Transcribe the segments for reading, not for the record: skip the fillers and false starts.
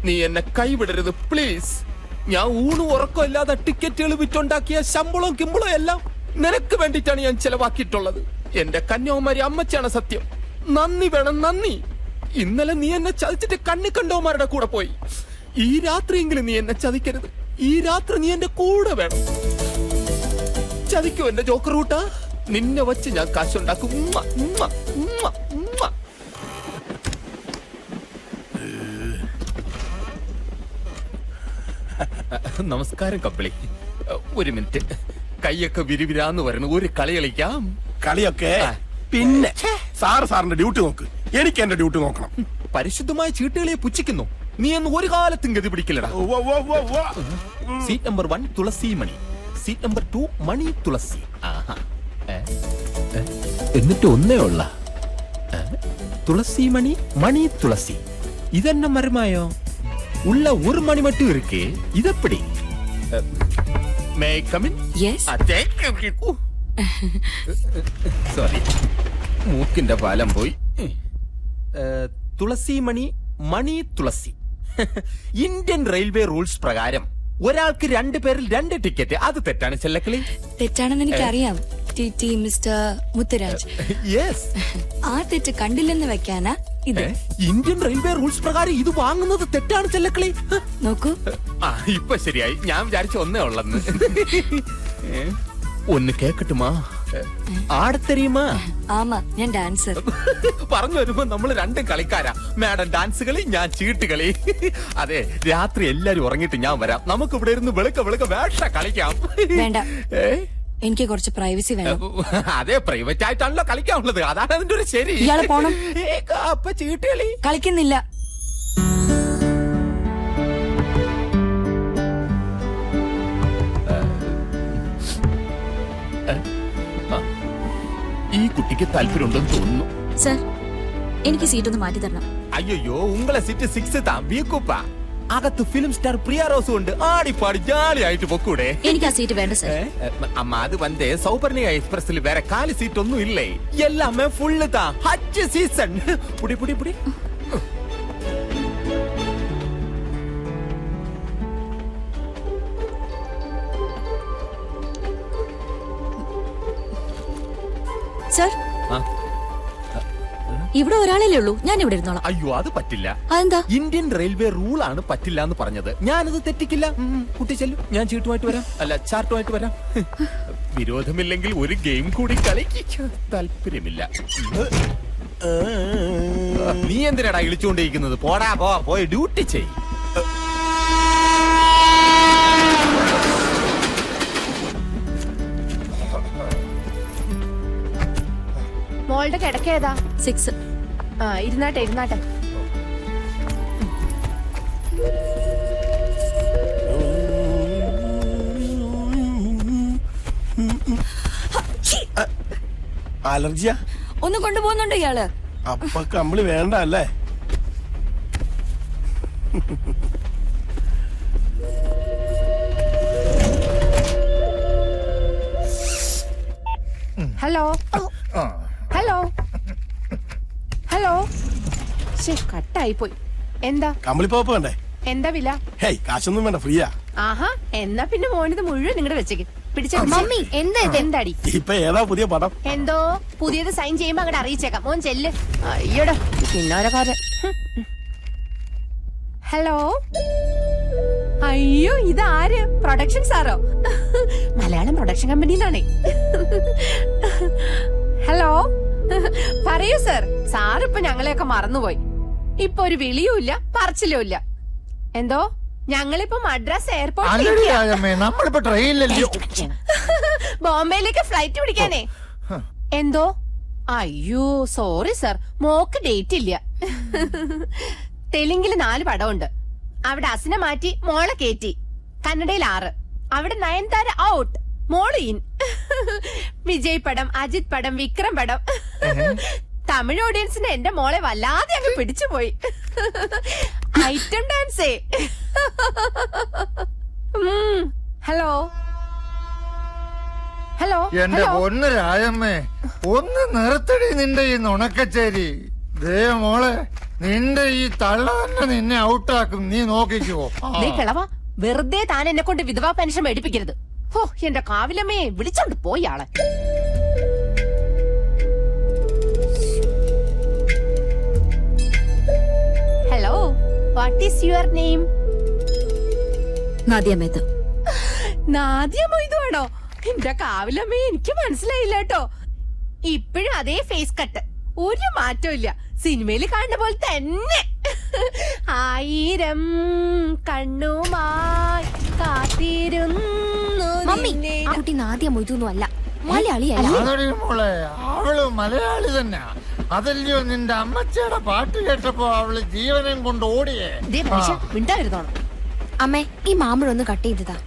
നീ എന്നെ കൈവിടരുത് പ്ലീസ്. ഞാൻ ഊണും ഉറക്കമില്ലാതെ ടിക്കറ്റുകൾ വിറ്റുണ്ടാക്കിയ ശമ്പളവും കിമ്പളവും എല്ലാം നിനക്ക് വേണ്ടിയിട്ടാണ് ഞാൻ ചെലവാക്കിയിട്ടുള്ളത്. എന്റെ കന്യാകുമാരി അമ്മച്ചാണ് സത്യം. നന്ദി വേണം, നന്ദി. ഇന്നലെ നീ എന്നെ ചതിച്ചിട്ട് കണ്ണി കണ്ടവന്മാരുടെ കൂടെ പോയി. ഈ രാത്രിയെങ്കിലും നീ എന്നെ ചതിക്കരുത്. ഈ രാത്രി നീ എന്റെ കൂടെ വേണം. ചതിക്കോ എന്റെ ജോക്കർ റൂട്ടാ? നിന്നെ വച്ച് ഞാൻ കാശുണ്ടാക്കും. നമസ്കാരം കപ്പിളി. ഒരു മിനിറ്റ്, കൈയൊക്കെ വിരിവിരാന്ന് വരുന്നു. ഒരു കളി കളിക്കാം. കളിയൊക്കെ പിന്നെ സാറിന്റെ ഡ്യൂട്ടി നോക്ക്. എനിക്ക് എന്റെ ഡ്യൂട്ടി നോക്കണം. പരിശുദ്ധമായ ചീട്ടുകളിയെ പുച്ഛിക്കുന്നു. നീ എന്ന് ഒരു കാലത്തും ഗതി പിടിക്കില്ലടാ. സീറ്റ് നമ്പർ 1 തുളസി മണി, സീറ്റ് നമ്പർ 2 മണി തുളസി. എന്നിട്ട് ഒന്നേ ഉള്ള തുളസി മണി മണി തുളസി. ഇതെന്നെ മരമായോ? ഉള്ള ഒരു മണി മട്ടും ഇരിക്കേ. ഇതെപ്പടി? സോറി, മൂക്കിന്റെ പാലം പോയി. തുളസി മണി മണി തുളസി. ഇന്ത്യൻ റെയിൽവേ റൂൾസ് പ്രകാരം ഒരാൾക്ക് 2 പേരിൽ 2 ടിക്കറ്റ്. അത് തെറ്റാണ് ചെല്ലക്കളി? തെറ്റാണെന്ന് എനിക്കറിയാം ടി മിസ്റ്റർ മുത്തുരാജ്. ആ തെറ്റ് കണ്ടില്ലെന്ന് വെക്കാനാ ഇത്. ഇന്ത്യൻ റെയിൽവേ റൂൾസ് പ്രകാരം ഇത് വാങ്ങുന്നത് തെറ്റാണ് ചെല്ലക്കളി. നോക്കൂ, ഇപ്പൊ ശരിയായി. ഞാൻ വിചാരിച്ച ഒന്നേ ഉള്ളെന്ന്. ഒന്ന് കേക്കട്ടുമാ? ആടത്തരിയുമാ? ആമാ, ഞാൻ ഡാൻസർ. പറഞ്ഞു വരുമ്പോ നമ്മള് 2 കളിക്കാരാ. മാഡം ഡാൻസ് കളി, ഞാൻ ചീട്ട് കളി. അതെ, രാത്രി എല്ലാരും ഉറങ്ങിയിട്ട് ഞാൻ വരാം. നമുക്ക് ഇവിടെ ഇരുന്ന് വെളുക്ക വേഷ കളിക്കാം. വേണ്ട, എനിക്ക് കുറച്ച് പ്രൈവസി വേണം. അതെ, പ്രൈവറ്റ് ആയിട്ടാണല്ലോ കളിക്കാനുള്ളത്. അതാണ് അതിന്റെ ഒരു ശരി. ഇയാളെ പോണം. അപ്പൊ ചീട്ട് കളി കളിക്കുന്നില്ല. ഈ കുട്ടിക്ക് താല്പര്യമുണ്ടെന്ന് തോന്നുന്നു. സർ, എനിക്ക് സീറ്റ് ഒന്ന് മാറ്റി തരണം. അയ്യോ, ഉങ്ങളെ സീറ്റ് 6 താ. വീക്കുപ്പ അകത്ത് ഫിലിം സ്റ്റാർ പ്രിയ റോസ് ഉണ്ട്. ആടിപ്പാടി ജാലിയായിട്ട് പൊക്കൂടെ? എനിക്ക് ആ സീറ്റ് വേണ്ട സർ. അമ്മ, അത് വന്നേ സൗപർണിക എക്സ്പ്രസിൽ വേറെ 4 സീറ്റ് ഒന്നും ഇല്ലേ? എല്ലാമേ ഫുള്ള് താ. ഹജ്ജ് സീസൺ. പുടി പുടി പുടി. സർ, ഇവിടെ ഒരാളല്ലേ ഉള്ളൂ. ഞാൻ ഇവിടെ ഇരുന്നോളാം. അയ്യോ, അത് പറ്റില്ല. അതെന്താ? ഇന്ത്യൻ റെയിൽവേ റൂൾ ആണ് പറ്റില്ല എന്ന് പറഞ്ഞത്. ഞാനത് തെറ്റിക്കില്ല. കുട്ടി ചെല്ലു, ഞാൻ ചീട്ടുമായിട്ട് വരാം. അല്ല, ചാർട്ടുമായിട്ട് വരാം. വിരോധമില്ലെങ്കിൽ ഒരു ഗെയിം കൂടി കളിക്ക്. താല്പര്യമില്ല. നീ എന്തിനാടാ ഇളിച്ചുകൊണ്ടിരിക്കുന്നത്? പോടാ, പോയി ഡ്യൂട്ടി ചെയ്. മോളുടെ കിടക്കേതാ? 6. ഇരുന്നാട്ടെ. അലർജിയാ? ഒന്ന് കൊണ്ടുപോകുന്നുണ്ട് ഇയാള്. അപ്പൊ കമ്പിളി വേണ്ട അല്ലേ? Hello hello hello. കട്ടായി പോയി. എന്താ കമ്പിളി പോപ്പ് വേണ്ടേ? എന്താ വില? ഹേയ്, കാശൊന്നും വേണ്ട, ഫ്രീയാ. ആഹാ, എന്നാ പിന്നെ മോനിത് മുഴുവൻ നിങ്ങടെ വെച്ചേക്ക്. പിടിച്ച മമ്മി, എന്താടി? ഇപ്പൊ ഏതാ പുതിയ പടം? എന്തോ പുതിയത് സൈൻ ചെയ്യുമ്പോ അങ്ങോട്ട് അറിയിച്ചേക്കാം. മോൻ ചെല്ല്. അയ്യോടാ, പിന്നോരക്കാരൻ. ഹലോ. അയ്യോ, ഇതാര്? പ്രൊഡക്ഷൻ സാറോ? മലയാളം പ്രൊഡക്ഷൻ കമ്പനിന്നാണേ. ഹലോ, പറയൂ സർ. സാറിപ്പൊ ഞങ്ങളെയൊക്കെ മറന്നുപോയി. ഇപ്പൊ ഒരു വിളിയുമില്ല, പറച്ചിലും ഇല്ല. എന്തോ? ഞങ്ങളിപ്പോ മദ്രാസ് നമ്മളിപ്പോ ട്രെയിനിലല്ലോ, ബോംബെയിലേക്ക് ഫ്ലൈറ്റ് പിടിക്കാനേ. എന്തോ? അയ്യോ, സോറി സർ, മോക്ക് ഡേറ്റ് ഇല്ല. തെലുങ്കില് 4 പടമുണ്ട്. അവിടെ അസിനെ മാറ്റി മോളെ കേറ്റി. കന്നഡയിൽ 6. അവിടെ നയൻതാര ഔട്ട്, മോള് ഇൻ. വിജയ് പടം, അജിത് പടം, വിക്രം പടം. തമിഴ് ഓഡിയൻസിന് എന്റെ മോളെ വല്ലാതെ അങ്ങ് പിടിച്ചുപോയി. ഐറ്റം ഡാൻസേ. Hello hello. എന്റെ പൊന്ന് രാജമ്മേ, ഒന്ന് നിർത്തടി നിന്റെ ഈ നുണക്കച്ചേരി. ദേ മോളെ, നിന്റെ ഈ തള്ള തന്നെ നിന്നെ ഔട്ടാക്കും, നീ നോക്കിക്കോ. നീ കിളവ വെറുതെ താൻ എന്നെ കൊണ്ട് വിധവാ പെൻഷൻ മേടിപ്പിക്കരുത്. ഹോ, എന്റെ കാവിലമ്മയെ വിളിച്ചോണ്ട് പോയി ആളെ. Hello, what is your name? Nadia Mehta. Nadia Moidu ആണോ? എന്റെ കാവിലമ്മയെ എനിക്ക് മനസ്സിലായില്ല കേട്ടോ. ഇപ്പോഴും അതേ ഫേസ് കട്ട്, ഒരു മാറ്റവും ഇല്ല. സിനിമയിൽ കാണുന്ന പോലെ തന്നെ. ആയിരം കണ്ണുമായി കാത്തിരുന്നു മമ്മി, ആ കുട്ടി നാദിയ മൊയ്തൊന്നും അല്ല, മലയാളിയല്ല. അതടി മോളെ, അവള് മലയാളി തന്നെ. അതല്ലയോ നിന്റെ അമ്മച്ചയുടെ പാട്ട് കേട്ടപ്പോ അവള് ജീവനം കൊണ്ട് ഓടിയേ. മിണ്ടായിരുന്നോണം. അമ്മേ, ഈ മാമ്പഴൊന്ന് കട്ട് ചെയ്തതാ.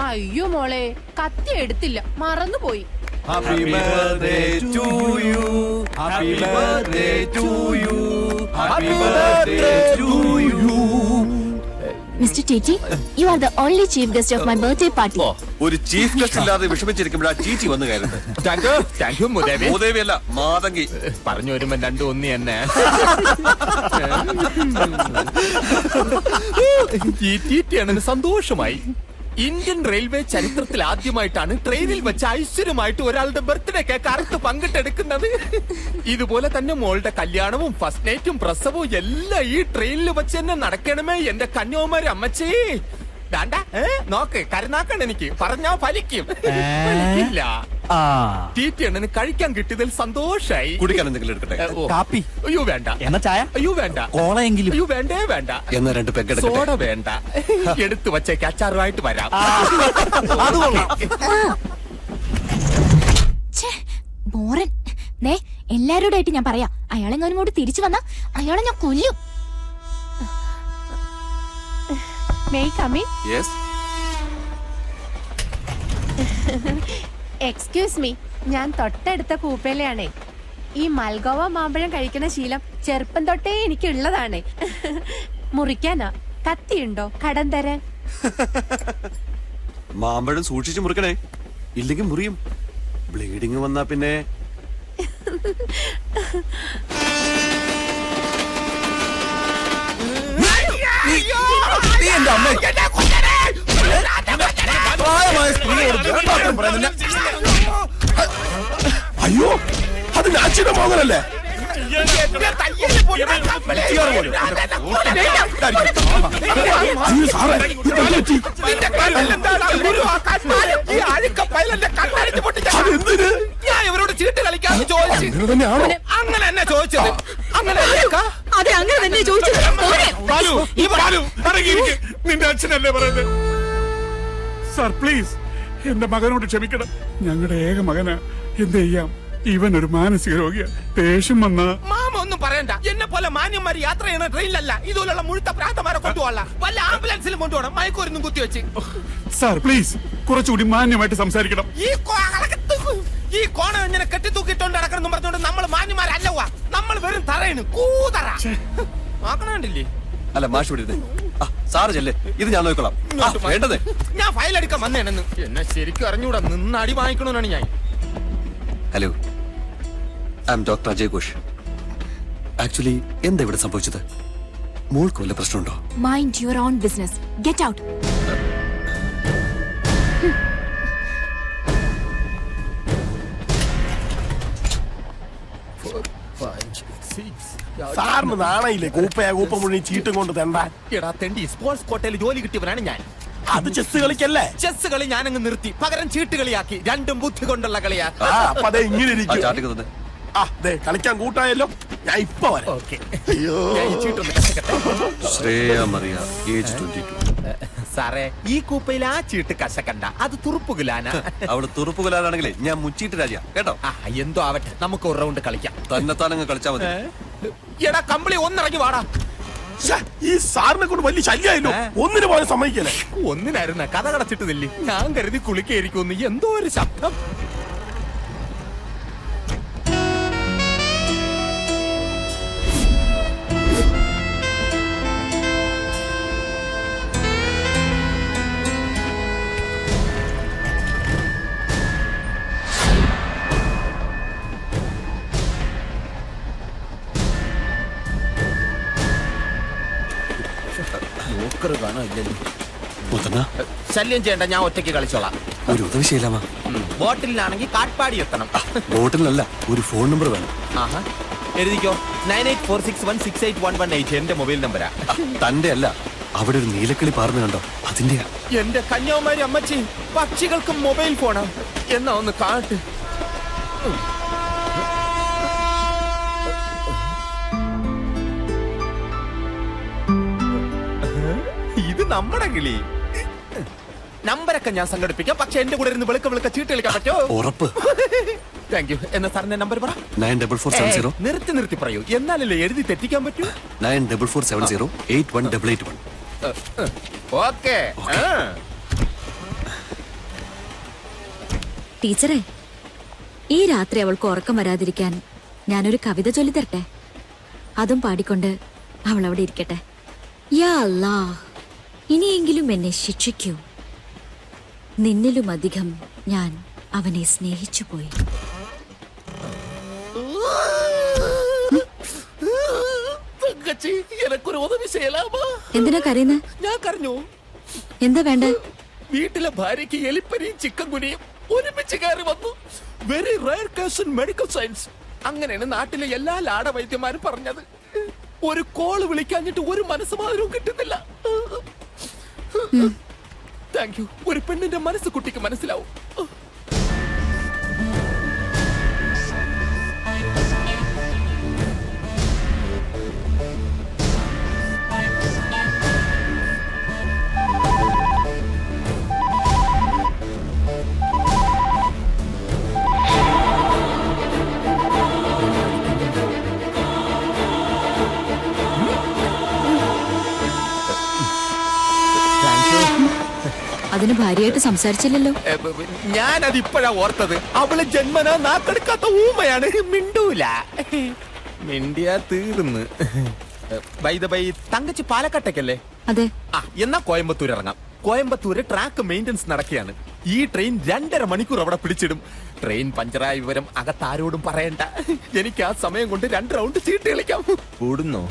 അയ്യോ മോളെ, കത്തി എടുത്തില്ല, മറന്നുപോയി. Happy birthday to you. Happy birthday to you. Happy birthday to you. Mister ടിറ്റി, you are the only chief guest of my birthday party. ഒരു ചീഫ് ഗസ്റ്റ് ഇല്ലാതെ വിഷമിച്ചിരിക്കുമ്പോഴാ ചീച്ചി വന്നു കയറുന്നത്. താങ്ക് യു മുദേവി. മൂദേവിയല്ല, മാതങ്കി. പറഞ്ഞു വരുമ്പോ രണ്ടും ഒന്നി തന്നെ. ാണെന്ന് സന്തോഷമായി. ഇന്ത്യൻ റെയിൽവേ ചരിത്രത്തിൽ ആദ്യമായിട്ടാണ് ട്രെയിനിൽ വെച്ച് ഐശ്വര്യമായിട്ട് ഒരാളുടെ ബർത്ത്ഡേ കേക്ക് അറുത്ത് പങ്കിട്ടെടുക്കുന്നത്. ഇതുപോലെ തന്നെ മോളുടെ കല്യാണവും ഫസ്റ്റ് നൈറ്റും പ്രസവവും എല്ലാം ഈ ട്രെയിനിൽ വെച്ച് തന്നെ നടക്കണമേ എന്റെ കന്യാകുമാരി അമ്മച്ചേ. ദാണ്ടാ, നോക്ക്, കരുനാക്കാണ് എനിക്ക്, പറഞ്ഞാ ഫലിക്കും. ഇല്ല, ടീറ്റിയാണ് കഴിക്കാൻ കിട്ടിയതിൽ സന്തോഷായി. കുടിക്കാൻ എന്തെങ്കിലും എടുക്കട്ടെ? കാപ്പി? അയ്യോ വേണ്ട. എന്നാ ചായ? അയ്യോ വേണ്ട. കോളയെങ്കിലും? അയ്യോ വേണ്ടേ വേണ്ട. എന്നാ 2 പെഗ് സോഡ വേണ്ട. എടുത്തു വച്ചേക്ക്, അച്ചാറുമായിട്ട് വരാം. ബോറൻ. ദേ, എല്ലാരോടായിട്ട് ഞാൻ പറയാം, അയാളെങ്ങാനും ഇങ്ങോട്ട് തിരിച്ചു വന്നാ അയാളെ ഞാൻ കൊല്ലും. May I come in? Yes. Excuse me, ഞാൻ തൊട്ടടുത്ത കൂപ്പയിലാണേ. ഈ മൽഗോവ മാമ്പഴം കഴിക്കുന്ന ശീലം ചെറുപ്പം തൊട്ടേ എനിക്കുള്ളതാണ്. മുറിക്കാനാ കത്തിയുണ്ടോ കടം തരാൻ? മാമ്പഴം സൂക്ഷിച്ചു മുറിക്കണേ, ഇല്ലെങ്കിൽ മുറിയും. ബ്ലീഡിങ് വന്നാ പിന്നെ അയ്യോ, അത് നാച്ചിയുടെ മോഹനല്ലേ? ഞാൻ ഇവരോട് ചീട്ട് കളിക്കാന്ന് ചോദിച്ചു. അങ്ങനെ തന്നെ ചോദിച്ചത്. അങ്ങനെ അതെ, അങ്ങനെ തന്നെ ചോദിച്ചത്. നിന്റെ അച്ഛനല്ലേ പറയുന്നത്? സാർ പ്ലീസ്, എന്റെ മകനോട് ക്ഷമിക്കണം. ഞങ്ങളുടെ ഏക മകനാ. എന്ത് ചെയ്യാം, ഇവൻ ഒരു മാനസിക രോഗിയാ. ദേഷ്യം വന്ന മാമ ഒന്നും പറയണ്ട. എന്നെ പോലെ മാന്യന്മാര് യാത്ര ചെയ്യണ ട്രെയിനിലല്ല, ഇതുപോലുള്ള മുഴുത്ത പ്രാന്തമാരെ കൊണ്ടുപോകാം. വല്ല ആംബുലൻസിലും കൊണ്ടുപോകണം, മയക്കൂരൊന്നും കുത്തിവെച്ച്. സാർ പ്ലീസ്, കുറച്ചുകൂടി മാന്യമായിട്ട് സംസാരിക്കണം. ഈ കോണം ഇങ്ങനെ കെട്ടിത്തൂക്കിട്ടോണ്ട് നടക്കണം പറഞ്ഞോണ്ട് നമ്മൾ മാന്യന്മാരല്ലവാ. നമ്മൾ വെറും തറയാണ്, കൂതറ. നോക്കണണ്ടില്ലേ? അല്ല, മാഷ് വിടരുത്. സാറ് ചെല്ലേ, ഇത് ഞാൻ നോക്കിക്കോളാം. വേണ്ടത് ഞാൻ ഫയൽ എടുക്കാൻ വന്നേണെന്ന്. എന്നെ ശരിക്കും അറിഞ്ഞൂടാ, നിന്ന് അടി വാങ്ങിക്കണമെന്നാണ് ഞാൻ. Hello, I M doctor Ajay Ghosh. Actually എന്താ ഇവിടെ സംഭവിച്ചത്? മോൾക്ക് വല്ല പ്രശ്നമുണ്ടോ? Mind your own business. Get out. സാറിന് നാണയില്ലേ? കൂപ്പ മുഴുവൻ ചീട്ടും കൊണ്ട് തെണ്ടാൻ. എടാ തെണ്ടി, സ്പോർട്സ് കോട്ടയിൽ ജോലി കിട്ടിയവനാണ് ഞാൻ. അത് ചെസ് കളിക്കല്ലേ? ചെസ് കളി ഞാനങ്ങ് നിർത്തി, പകരം ചീട്ട് കളിയാക്കി. രണ്ടും ബുദ്ധി കൊണ്ടുള്ള കളിയാ. അപ്പൊ അതെ ഇങ്ങനെ ആ ഇരിക്കും. ചാർട്ടിക്ക് തന്നെ. കളിക്കാൻ കൂട്ടായല്ലോ, ഞാൻ ഇപ്പൊ വരാം. ഓക്കെ. അയ്യോ, ശ്രേയ മറിയ, ഏജ് 22. സാറേ, ഈ കൂപ്പയിൽ ആ ചീട്ട് കശക്കണ്ട, അത് തുറുപ്പുകുലാന. അവിടെ തുറുപ്പുകലാണെങ്കിലേ ഞാൻ മുച്ചീട്ട് രാജ കേട്ടോ. എന്തോ ആവട്ടെ, നമുക്ക് ഒരു റൗണ്ട് കളിക്കാം. തന്നെത്താനങ്ങ് കളിച്ചാ മതി. എടാ കമ്പിളി, ഒന്നിറങ്ങി വാടാ. ഈ സാറിനെ കൊണ്ട് വലിയ ശല്യായല്ലോ. ഒന്നിനു പോയാൽ സമ്മതിക്കല്ലേ? ഒന്നിനായിരുന്ന കഥ കടച്ചിട്ടതില്ലേ? ഞാൻ കരുതി കുളിക്കായിരിക്കും. എന്തോ ഒരു ശബ്ദം. ജോക്കർ കാണാനില്ലല്ലോ. മുത്തണ്ണ ശല്യം ചെയ്യണ്ട, ഞാൻ ഒറ്റയ്ക്ക് കളിച്ചോളാം. ഒരു ഉദവി ചെയ്യലാമാ. ബോട്ടിലാണെങ്കിൽ കാട്ട്പാടി എത്തണം. ബോട്ടിലല്ല, ഒരു ഫോൺ നമ്പർ വേണം. ആഹാ, എഴുതിക്കോ. 9846168118 എന്റെ മൊബൈൽ നമ്പരാ. തന്റെ അല്ല, അവിടെ ഒരു നീലക്കിളി പാർന്ന് കണ്ടോ, അതിന്റെയാ. എന്റെ കന്യാകുമാരി അമ്മച്ചി, പക്ഷികൾക്ക് മൊബൈൽ ഫോണാ. എന്നാ ഒന്ന് കാട്ട്. ഇത് നമ്മുടെ കിളി. നമ്പരൊക്കെ ഞാൻ സംഘടിപ്പിക്കാം, പക്ഷെ എന്റെ കൂടെ ഇരുന്ന് വെളുക്ക ചീട്ട് കളിക്കാൻ പറ്റോ? ഉറപ്പ്. Thank you. എന്നാ സാറിന്റെ നമ്പർ പറ. 94470 നിർത്തി പറയൂ, എന്നാലല്ലേ എഴുതി തെറ്റിക്കാൻ പറ്റൂ. 94470 ഓക്കെ. ടീച്ചറെ, ഈ രാത്രി അവൾക്ക് ഉറക്കം വരാതിരിക്കാൻ ഞാനൊരു കവിത ചൊല്ലിത്തരട്ടെ? അതും പാടിക്കൊണ്ട് അവൾ അവിടെ ഇരിക്കട്ടെ. യാ അല്ലാ, ഇനിയെങ്കിലും എന്നെ ശിക്ഷിക്കൂ. നിന്നിലുമധികം ഞാൻ അവനെ സ്നേഹിച്ചു പോയി. എനക്കൊരു ഉദവി ചെയ്യലാമോ? എന്തിനാ കരയുന്നത്? ഞാൻ കരഞ്ഞു. എന്താ വേണ്ട? വീട്ടിലെ ഭാര്യയ്ക്ക് എലിപ്പനിയും ചിക്കൻ കുനിയും ഒരുമിച്ച് കയറി വന്നു. Very rare case in medical science. അങ്ങനെയാണ് നാട്ടിലെ എല്ലാ ലാട വൈദ്യന്മാരും പറഞ്ഞത്. ഒരു കോള് വിളിക്കാഞ്ഞിട്ട് ഒരു മനസ്സമാധാനവും കിട്ടുന്നില്ല. Thank you. ഒരു പെണ്ണിന്റെ മനസ്സ് കുട്ടിക്ക് മനസ്സിലാവും. അതിന് ഭാര്യയായിട്ട് സംസാരിച്ചില്ലല്ലോ. ഞാനത് ഇപ്പോഴാ ഓർത്തത്. അവള് ജന്മനാ നാക്കെടുക്കാത്ത ഊമയാണ്, മിണ്ടൂല. മിണ്ടിയാ തീർന്ന്. തങ്കച്ചി പാലക്കാട്ടേക്കല്ലേ? അതെ. എന്നാ കോയമ്പത്തൂർ ഇറങ്ങാം. കോയമ്പത്തൂര് ട്രാക്ക് മെയിന്റനൻസ് നടക്കുകയാണ്. ഈ ട്രെയിൻ 2.5 മണിക്കൂർ അവിടെ പിടിച്ചിടും. ട്രെയിൻ പഞ്ചറായ വിവരം അകത്താരോടും പറയണ്ട. എനിക്ക് ആ സമയം കൊണ്ട് 2 റൗണ്ട് ചീട്ട് കളിക്കാം. കൂടുന്നോ?